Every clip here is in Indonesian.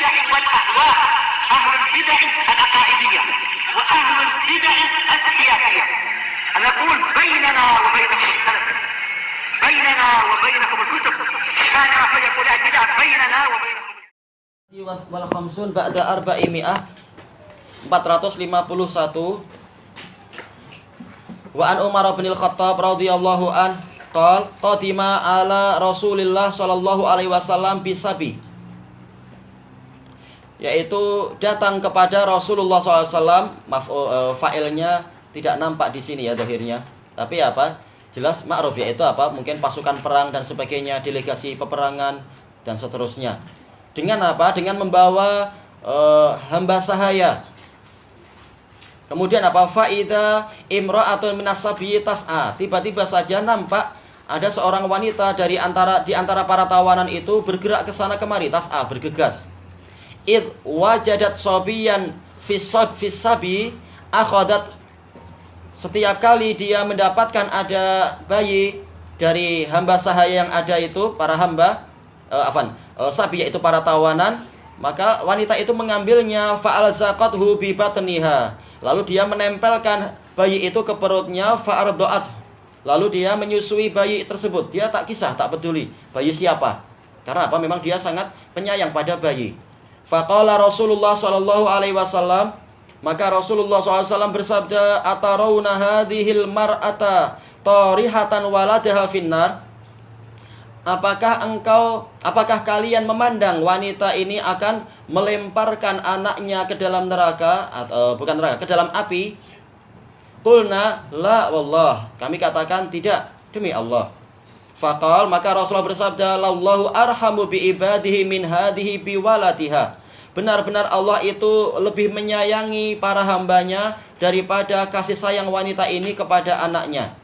البدع والأهواء، أهل البدع العقائدية وأهل البدع السياسية. نقول بيننا وبينكم السلف، بيننا وبينكم الكتب، كان فيقول البدع بيننا وبينكم. Wal khamsun ba'da arba'i mi'ah 451. Wa an Umar bin Al-Khattab radhiyallahu an qadima ala Rasulillah sallallahu alaihi wasallam bisabi, yaitu datang kepada Rasulullah SAW. Fa'ilnya tidak nampak di sini ya zahirnya, tapi apa? Jelas ma'ruf, yaitu apa? Mungkin pasukan perang dan sebagainya, delegasi peperangan dan seterusnya. Dengan apa? Dengan membawa hamba sahaya. Kemudian apa? Faida imra'atun minas sabiyyi tas'a. Tiba-tiba saja nampak ada seorang wanita di antara para tawanan itu bergerak ke sana kemari, tas'a, bergegas. Id wajadat sabiyan fis sabi akhadat. Setiap kali dia mendapatkan ada bayi dari hamba sahaya yang ada itu, para hamba sabi, yaitu para tawanan, maka wanita itu mengambilnya, fa'alzaqathu bi batniha, lalu dia menempelkan bayi itu ke perutnya, fa'ardoat, lalu dia menyusui bayi tersebut. Dia tak kisah, tak peduli bayi siapa, karena apa? Memang dia sangat penyayang pada bayi. Faqala Rasulullah sallallahu alaihi wasallam, maka Rasulullah SAW bersabda, atarawna hadhil mar'ata tarihatan waladaha finnar. Apakah kalian memandang wanita ini akan melemparkan anaknya ke dalam neraka, atau bukan neraka, ke dalam api? Qulna la wallah, kami katakan tidak, demi Allah. Faqal, maka Rasulullah bersabda, lallahu arhamu bi ibadihi min hadhihi bi waladiha. Benar-benar Allah itu lebih menyayangi para hambanya daripada kasih sayang wanita ini kepada anaknya.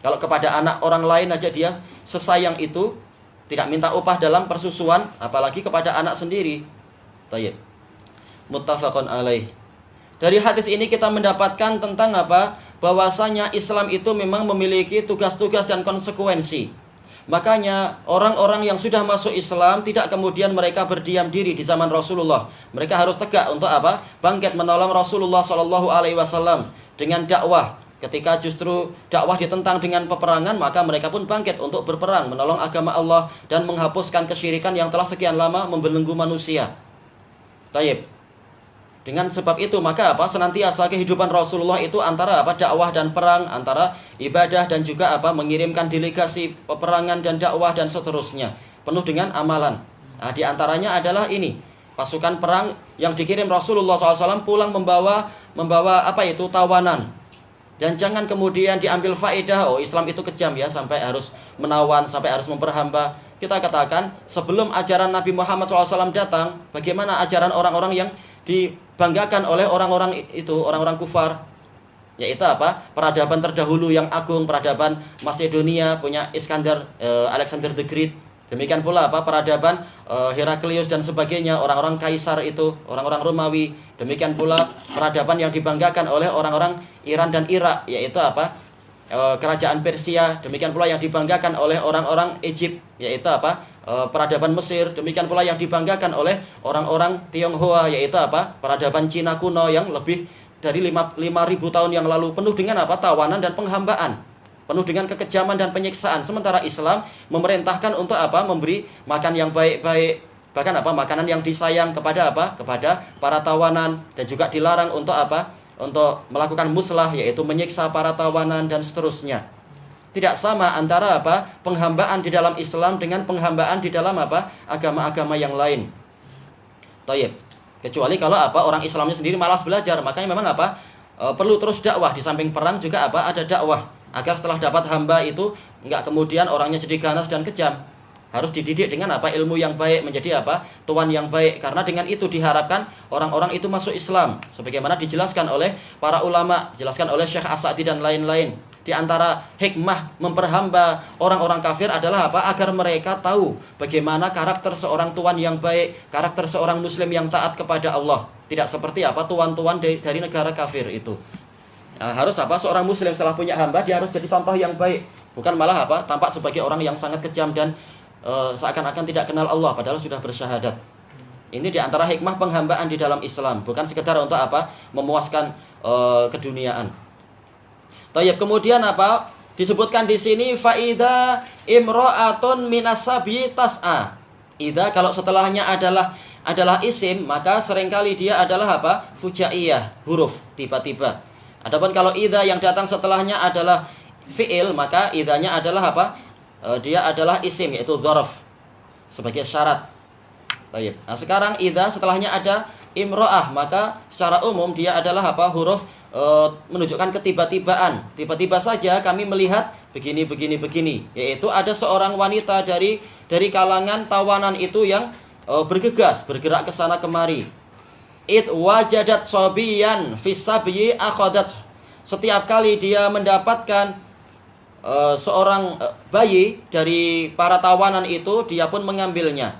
Kalau kepada anak orang lain aja dia sesayang itu, tidak minta upah dalam persusuan, apalagi kepada anak sendiri. Tayyib. Muttafaqun alaih. Dari hadis ini kita mendapatkan tentang apa? Bahwasanya Islam itu memang memiliki tugas-tugas dan konsekuensi. Makanya orang-orang yang sudah masuk Islam tidak kemudian mereka berdiam diri di zaman Rasulullah. Mereka harus tegak untuk apa? Bangkit menolong Rasulullah SAW dengan dakwah. Ketika justru dakwah ditentang dengan peperangan, maka mereka pun bangkit untuk berperang, menolong agama Allah dan menghapuskan kesyirikan yang telah sekian lama membelenggu manusia. Tayyib. Dengan sebab itu maka apa? Senantiasa kehidupan Rasulullah itu antara apa? Dakwah dan perang, antara ibadah dan juga apa? Mengirimkan delegasi peperangan dan dakwah dan seterusnya, penuh dengan amalan. Nah, di antaranya adalah ini, pasukan perang yang dikirim Rasulullah SAW pulang membawa apa itu? Tawanan. Dan jangan kemudian diambil faedah, oh Islam itu kejam ya, sampai harus menawan, sampai harus memperhamba. Kita katakan sebelum ajaran Nabi Muhammad SAW datang, bagaimana ajaran orang-orang yang dibanggakan oleh orang-orang itu, orang-orang kufar, yaitu apa? Peradaban terdahulu yang agung, peradaban Macedonia punya Alexander the Great. Demikian pula apa? Peradaban Heraklius dan sebagainya, orang-orang kaisar itu, orang-orang Romawi. Demikian pula peradaban yang dibanggakan oleh orang-orang Iran dan Irak, yaitu apa? Kerajaan Persia. Demikian pula yang dibanggakan oleh orang-orang Egypt, yaitu apa? Peradaban Mesir. Demikian pula yang dibanggakan oleh orang-orang Tionghoa, yaitu apa? Peradaban Cina kuno yang lebih dari 5.000 tahun yang lalu, penuh dengan apa? Tawanan dan penghambaan, penuh dengan kekejaman dan penyiksaan. Sementara Islam memerintahkan untuk apa? Memberi makan yang baik-baik, bahkan apa? Makanan yang disayang kepada apa? Kepada para tawanan, dan juga dilarang untuk apa? Untuk melakukan muslah, yaitu menyiksa para tawanan dan seterusnya. Tidak sama antara apa? Penghambaan di dalam Islam dengan penghambaan di dalam apa? Agama-agama yang lain. Tayyib. Kecuali kalau apa? Orang Islamnya sendiri malas belajar, makanya memang apa? Perlu terus dakwah. Di samping perang juga apa? Ada dakwah, agar setelah dapat hamba itu enggak kemudian orangnya jadi ganas dan kejam. Harus dididik dengan apa? Ilmu yang baik, menjadi apa? Tuan yang baik. Karena dengan itu diharapkan orang-orang itu masuk Islam, sebagaimana dijelaskan oleh para ulama, dijelaskan oleh Syekh As-Sa'di dan lain-lain. Di antara hikmah memperhamba orang-orang kafir adalah apa? Agar mereka tahu bagaimana karakter seorang tuan yang baik, karakter seorang muslim yang taat kepada Allah. Tidak seperti apa? Tuan-tuan dari negara kafir itu. Harus apa? Seorang muslim setelah punya hamba, dia harus jadi contoh yang baik, bukan malah apa? Tampak sebagai orang yang sangat kejam dan seakan-akan tidak kenal Allah padahal sudah bersyahadat. Ini diantara hikmah penghambaan di dalam Islam, bukan sekedar untuk apa? Memuaskan keduniaan. Tayyib, kemudian apa? Disebutkan di sini faida imra'atun minasabi tas'a. Ida kalau setelahnya adalah isim, maka seringkali dia adalah apa? Fujaiyah, huruf tiba-tiba. Adapun kalau ida yang datang setelahnya adalah fi'il, maka idanya adalah apa? Dia adalah isim, yaitu dzaraf sebagai syarat. Baik. Nah, sekarang ida setelahnya ada imro'ah, maka secara umum dia adalah apa? Huruf menunjukkan ketiba-tibaan. Tiba-tiba saja kami melihat begini, yaitu ada seorang wanita dari kalangan tawanan itu yang bergegas, bergerak ke sana kemari. It wajadat sobiyan fisabyi akhadat. Setiap kali dia mendapatkan seorang bayi dari para tawanan itu, dia pun mengambilnya.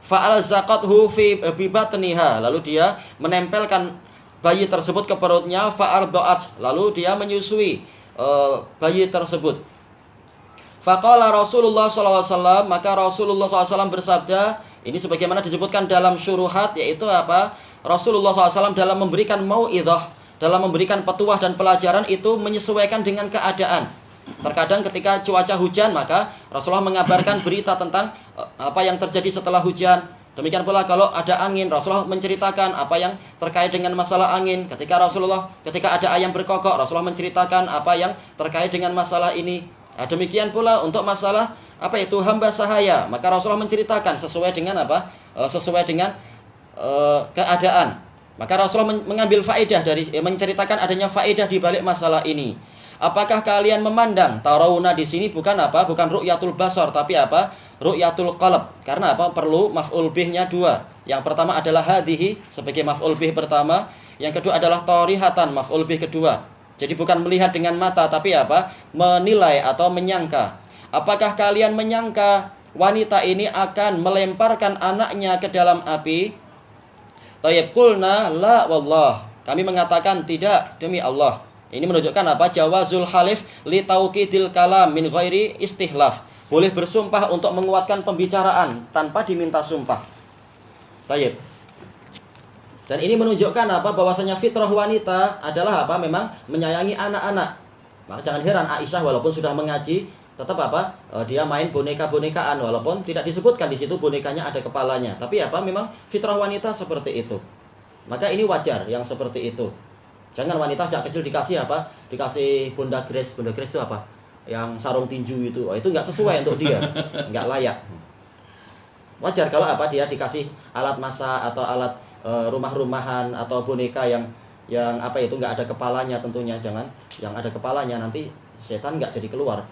Fa'al zakathu fi bibatniha, lalu dia menempelkan bayi tersebut ke perutnya. Fa'ardoat, lalu dia menyusui bayi tersebut. Faqala Rasulullah SAW, maka Rasulullah SAW bersabda, ini sebagaimana disebutkan dalam syuruhat, yaitu apa? Rasulullah SAW dalam memberikan mau'idhah, dalam memberikan petuah dan pelajaran itu menyesuaikan dengan keadaan. Terkadang ketika cuaca hujan, maka Rasulullah mengabarkan berita tentang apa yang terjadi setelah hujan. Demikian pula kalau ada angin, Rasulullah menceritakan apa yang terkait dengan masalah angin. Ketika ada ayam berkokok, Rasulullah menceritakan apa yang terkait dengan masalah ini. Nah, demikian pula untuk masalah apa itu hamba sahaya, maka Rasulullah menceritakan sesuai dengan apa? Sesuai dengan keadaan. Maka Rasulullah mengambil faedah dari menceritakan adanya faedah di balik masalah ini. Apakah kalian memandang? Tarawuna di sini bukan apa? Bukan ru'yatul basar, tapi apa? Ru'yatul qalb. Karena apa? Perlu maf'ul bihnya dua. Yang pertama adalah hadhihi sebagai maf'ul bih pertama, yang kedua adalah tarihatan, maf'ul bih kedua. Jadi bukan melihat dengan mata, tapi apa? Menilai atau menyangka. Apakah kalian menyangka wanita ini akan melemparkan anaknya ke dalam api? Tayyib, qulna la wallah. Kami mengatakan tidak, demi Allah. Ini menunjukkan apa? Jawazul halif li tauqidil kalam min ghairi istihlaf. Boleh bersumpah untuk menguatkan pembicaraan tanpa diminta sumpah. Tayyib. Dan ini menunjukkan apa? Bahwasanya fitrah wanita adalah apa? Memang menyayangi anak-anak. Maka jangan heran Aisyah walaupun sudah mengaji, tetap apa? Dia main boneka-bonekaan walaupun tidak disebutkan di situ bonekanya ada kepalanya. Tapi apa? Memang fitrah wanita seperti itu. Maka ini wajar yang seperti itu. Jangan wanita sejak kecil dikasih apa? Dikasih Bunda Grace. Bunda Grace itu apa? Yang sarung tinju itu. Oh, itu nggak sesuai untuk dia. Nggak layak. Wajar kalau apa? Dia dikasih alat masak atau alat rumah-rumahan atau boneka yang apa itu nggak ada kepalanya tentunya. Jangan yang ada kepalanya, nanti setan nggak jadi keluar.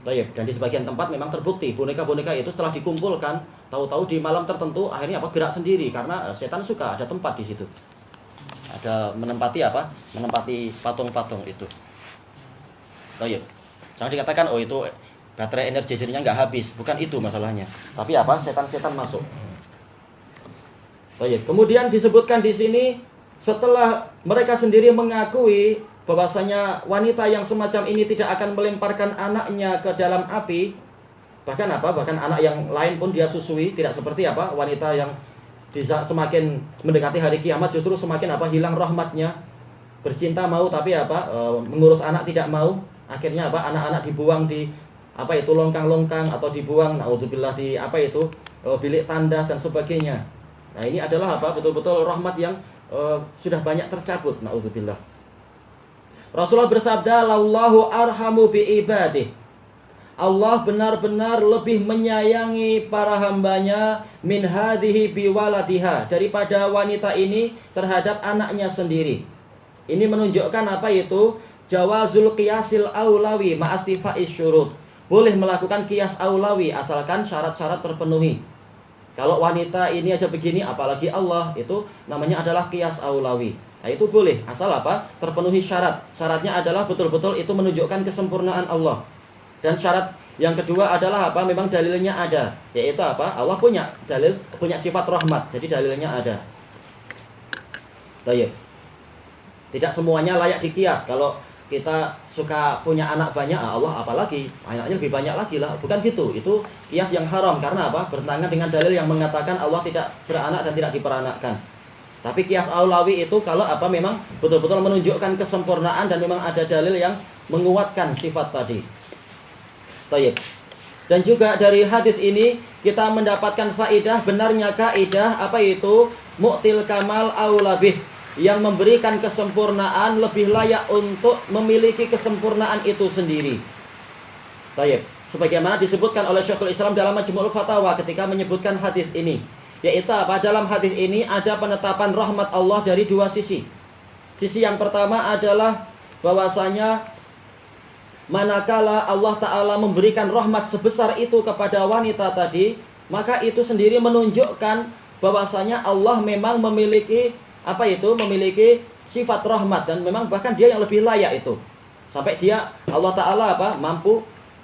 Baik. Dan di sebagian tempat memang terbukti boneka-boneka itu setelah dikumpulkan, tahu-tahu di malam tertentu akhirnya apa? Gerak sendiri karena setan suka ada tempat di situ. Ada menempati apa? Menempati patung-patung itu. Baik. Jangan dikatakan oh itu baterai energizernya nggak habis. Bukan itu masalahnya. Tapi apa? Setan-setan masuk. Baik. Kemudian disebutkan di sini setelah mereka sendiri mengakui bahwasanya wanita yang semacam ini tidak akan melemparkan anaknya ke dalam api. Bahkan apa? Bahkan anak yang lain pun dia susui, tidak seperti apa? Wanita yang semakin mendekati hari kiamat justru semakin apa? Hilang rahmatnya. Bercinta mau tapi apa? Mengurus anak tidak mau. Akhirnya apa? Anak-anak dibuang di apa itu longkang-longkang atau dibuang naudzubillah di apa itu bilik tandas dan sebagainya. Nah, ini adalah apa? Betul-betul rahmat yang sudah banyak tercabut naudzubillah. Rasulullah bersabda, "Lallahu arhamu bi ibadih." Allah benar-benar lebih menyayangi para hambanya min hadhihi biwaladiha, daripada wanita ini terhadap anaknya sendiri. Ini menunjukkan apa itu? Jawazul qiyasil aulawi ma'astifa'is syurut. Boleh melakukan qiyas aulawi asalkan syarat-syarat terpenuhi. Kalau wanita ini aja begini, apalagi Allah, itu namanya adalah qiyas aulawi. Nah, itu boleh asal apa? Terpenuhi syarat. Syaratnya adalah betul-betul itu menunjukkan kesempurnaan Allah. Dan syarat yang kedua adalah apa? Memang dalilnya ada, yaitu apa? Allah punya dalil, punya sifat rahmat, jadi dalilnya ada. Baik. Tidak semuanya layak dikias. Kalau kita suka punya anak banyak, Allah apalagi anaknya lebih banyak lagi lah. Bukan gitu. Itu kias yang haram. Karena apa? Bertentangan dengan dalil yang mengatakan Allah tidak beranak dan tidak diperanakkan. Tapi kias aulawi itu kalau apa memang betul-betul menunjukkan kesempurnaan dan memang ada dalil yang menguatkan sifat tadi. Tayyib. Dan juga dari hadis ini kita mendapatkan faidah benarnya kaidah apa itu mu'til kamal aulabih, yang memberikan kesempurnaan lebih layak untuk memiliki kesempurnaan itu sendiri. Tayyib. Sebagaimana disebutkan oleh Syekhul Islam dalam Majmu'ul Fatawa ketika menyebutkan hadis ini. Yaitu apa? Dalam hadis ini ada penetapan rahmat Allah dari dua sisi. Sisi yang pertama adalah bahwasanya manakala Allah Ta'ala memberikan rahmat sebesar itu kepada wanita tadi, maka itu sendiri menunjukkan bahwasanya Allah memang memiliki apa itu? Memiliki sifat rahmat dan memang bahkan dia yang lebih layak itu. Sampai dia Allah Ta'ala apa? Mampu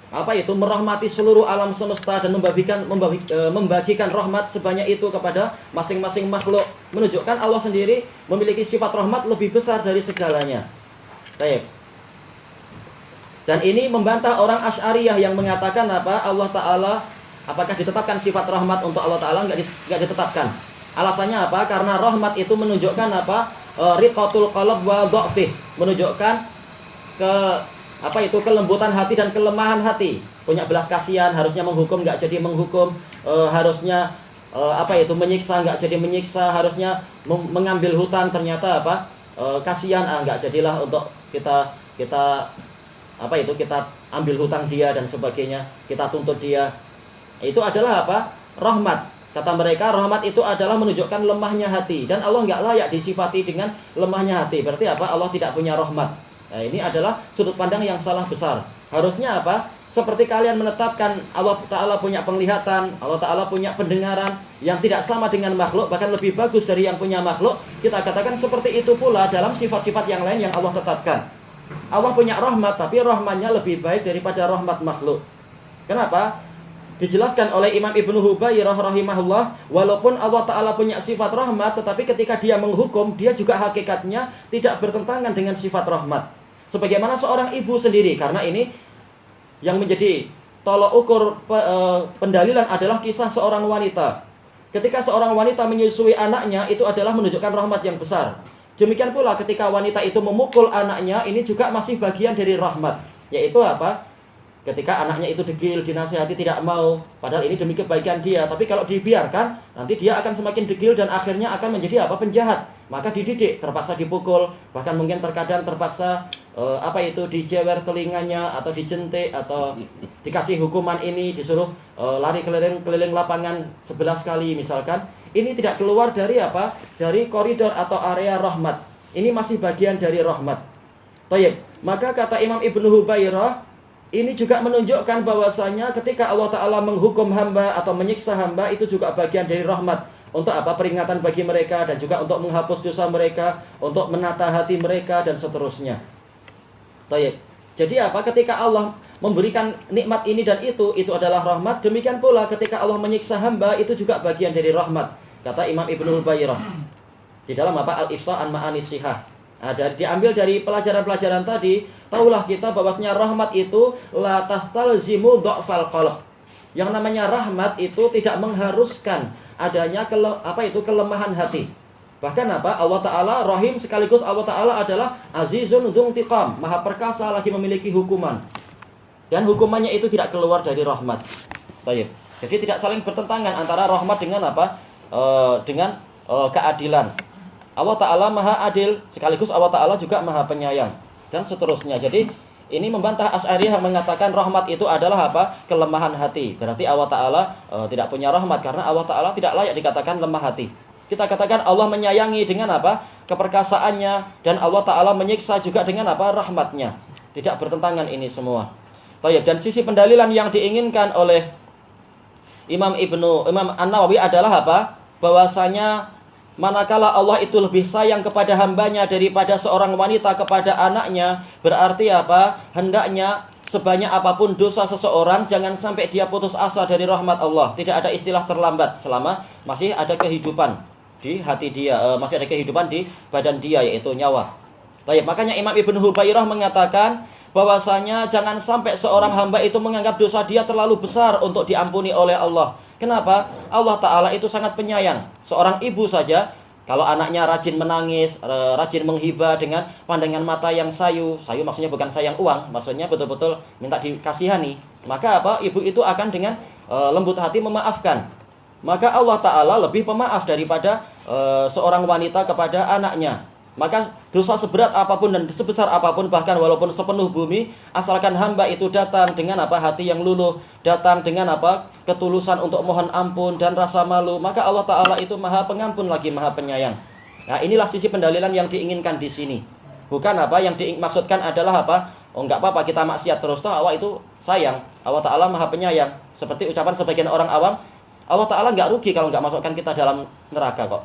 apa itu merahmati seluruh alam semesta dan membagikan rahmat sebanyak itu kepada masing-masing makhluk, menunjukkan Allah sendiri memiliki sifat rahmat lebih besar dari segalanya. Baik. Dan ini membantah orang Asy'ariyah yang mengatakan apa? Allah Ta'ala apakah ditetapkan sifat rahmat untuk Allah Ta'ala? Enggak ditetapkan. Alasannya apa? Karena rahmat itu menunjukkan apa? Riqatul qalb wa dha'fih, menunjukkan kelembutan hati dan kelemahan hati. Punya belas kasihan, harusnya menghukum nggak jadi menghukum, harusnya menyiksa nggak jadi menyiksa, harusnya mengambil hutang ternyata kasihan, nggak jadilah untuk kita ambil hutang dia dan sebagainya, kita tuntut dia. Itu adalah apa? Rahmat. Kata mereka rahmat itu adalah menunjukkan lemahnya hati, dan Allah nggak layak disifati dengan lemahnya hati. Berarti apa? Allah tidak punya rahmat. Nah, ini adalah sudut pandang yang salah besar. Harusnya apa? Seperti kalian menetapkan Allah Ta'ala punya penglihatan, Allah Ta'ala punya pendengaran yang tidak sama dengan makhluk, bahkan lebih bagus dari yang punya makhluk. Kita katakan seperti itu pula dalam sifat-sifat yang lain yang Allah tetapkan. Allah punya rahmat, tapi rahmatnya lebih baik daripada rahmat makhluk. Kenapa? Dijelaskan oleh Imam Ibnu Hubairah rahimahullah, walaupun Allah Ta'ala punya sifat rahmat, tetapi ketika dia menghukum, dia juga hakikatnya tidak bertentangan dengan sifat rahmat. Sebagaimana seorang ibu sendiri, karena ini yang menjadi tolok ukur pendalilan adalah kisah seorang wanita. Ketika seorang wanita menyusui anaknya, itu adalah menunjukkan rahmat yang besar. Demikian pula ketika wanita itu memukul anaknya, ini juga masih bagian dari rahmat. Yaitu apa? Ketika anaknya itu degil, dinasihati tidak mau, padahal ini demi kebaikan dia. Tapi kalau dibiarkan, nanti dia akan semakin degil dan akhirnya akan menjadi penjahat. Maka dididik, terpaksa dipukul, bahkan mungkin terkadang terpaksa dijewer telinganya, atau dijentik, atau dikasih hukuman ini, disuruh lari keliling lapangan 11 kali misalkan. Ini tidak keluar dari dari koridor atau area rahmat. Ini masih bagian dari rahmat. Tayyib. Maka kata Imam Ibnu Hubairah, ini juga menunjukkan bahwasanya ketika Allah Ta'ala menghukum hamba atau menyiksa hamba, itu juga bagian dari rahmat. Untuk peringatan bagi mereka, dan juga untuk menghapus dosa mereka, untuk menata hati mereka, dan seterusnya. Baik. Jadi ketika Allah memberikan nikmat ini dan itu adalah rahmat. Demikian pula ketika Allah menyiksa hamba, itu juga bagian dari rahmat. Kata Imam Ibnu Hubairah di dalam Al-Ifsah an Ma'ani Sihah. Diambil dari pelajaran-pelajaran tadi, tahulah kita bahwasanya rahmat itu la tastalzimu dha'fal qalb. Yang namanya rahmat itu tidak mengharuskan adanya kelemahan hati. Bahkan Allah Ta'ala rahim sekaligus Allah Ta'ala adalah azizun dzuntiqam, maha perkasa lagi memiliki hukuman. Dan hukumannya itu tidak keluar dari rahmat. Baik. Jadi tidak saling bertentangan antara rahmat dengan keadilan. Allah Ta'ala maha adil, sekaligus Allah Ta'ala juga maha penyayang, dan seterusnya. Jadi ini membantah Asy'ariyah yang mengatakan rahmat itu adalah kelemahan hati. Berarti Allah Ta'ala tidak punya rahmat, karena Allah Ta'ala tidak layak dikatakan lemah hati. Kita katakan Allah menyayangi dengan keperkasaannya, dan Allah Ta'ala menyiksa juga dengan rahmatnya. Tidak bertentangan ini semua. Dan sisi pendalilan yang diinginkan oleh Imam An-Nawawi adalah bahwasanya manakala Allah itu lebih sayang kepada hambanya daripada seorang wanita kepada anaknya, berarti hendaknya sebanyak apapun dosa seseorang, jangan sampai dia putus asa dari rahmat Allah. Tidak ada istilah terlambat selama masih ada kehidupan di hati dia, masih ada kehidupan di badan dia, yaitu nyawa. Baik, makanya Imam Ibnu Hubairah mengatakan bahwasanya jangan sampai seorang hamba itu menganggap dosa dia terlalu besar untuk diampuni oleh Allah. Kenapa? Allah Ta'ala itu sangat penyayang. Seorang ibu saja, kalau anaknya rajin menangis, rajin menghibah dengan pandangan mata yang sayu. Sayu maksudnya bukan sayang uang, maksudnya betul-betul minta dikasihani. Maka apa? Ibu itu akan dengan lembut hati memaafkan. Maka Allah Ta'ala lebih pemaaf daripada seorang wanita kepada anaknya. Maka dosa seberat apapun dan sebesar apapun, bahkan walaupun sepenuh bumi, asalkan hamba itu datang dengan apa? Hati yang luluh, datang dengan apa? Ketulusan untuk mohon ampun dan rasa malu, maka Allah Ta'ala itu maha pengampun lagi maha penyayang. Nah, inilah sisi pendalilan yang diinginkan di sini. Bukan apa yang dimaksudkan adalah apa? Oh, enggak apa-apa kita maksiat terus, toh Allah itu sayang. Allah Ta'ala maha penyayang. Seperti ucapan sebagian orang awam, Allah Ta'ala enggak rugi kalau enggak masukkan kita dalam neraka kok.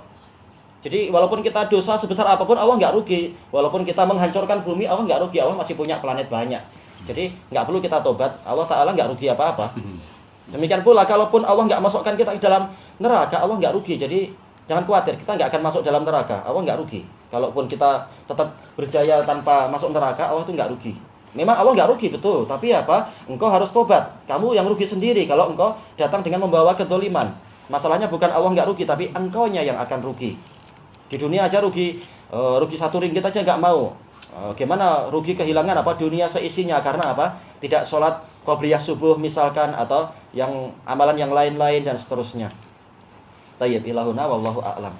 Jadi walaupun kita dosa sebesar apapun, Allah nggak rugi. Walaupun kita menghancurkan bumi, Allah nggak rugi. Allah masih punya planet banyak. Jadi nggak perlu kita tobat. Allah Ta'ala nggak rugi apa-apa. Demikian pula kalaupun Allah nggak masukkan kita ke dalam neraka, Allah nggak rugi. Jadi jangan khawatir, kita nggak akan masuk dalam neraka. Allah nggak rugi. Kalaupun kita tetap berjaya tanpa masuk neraka, Allah itu nggak rugi. Memang Allah nggak rugi, betul. Tapi apa? Engkau harus tobat. Kamu yang rugi sendiri kalau engkau datang dengan membawa kezaliman. Masalahnya bukan Allah nggak rugi, tapi engkaunya yang akan rugi. Di dunia aja rugi 1 ringgit aja nggak mau. Gimana rugi kehilangan apa dunia seisinya karena apa? Tidak sholat qobliyah subuh misalkan, atau yang amalan yang lain-lain dan seterusnya. Tayyib ilahuna wallahu a'lam.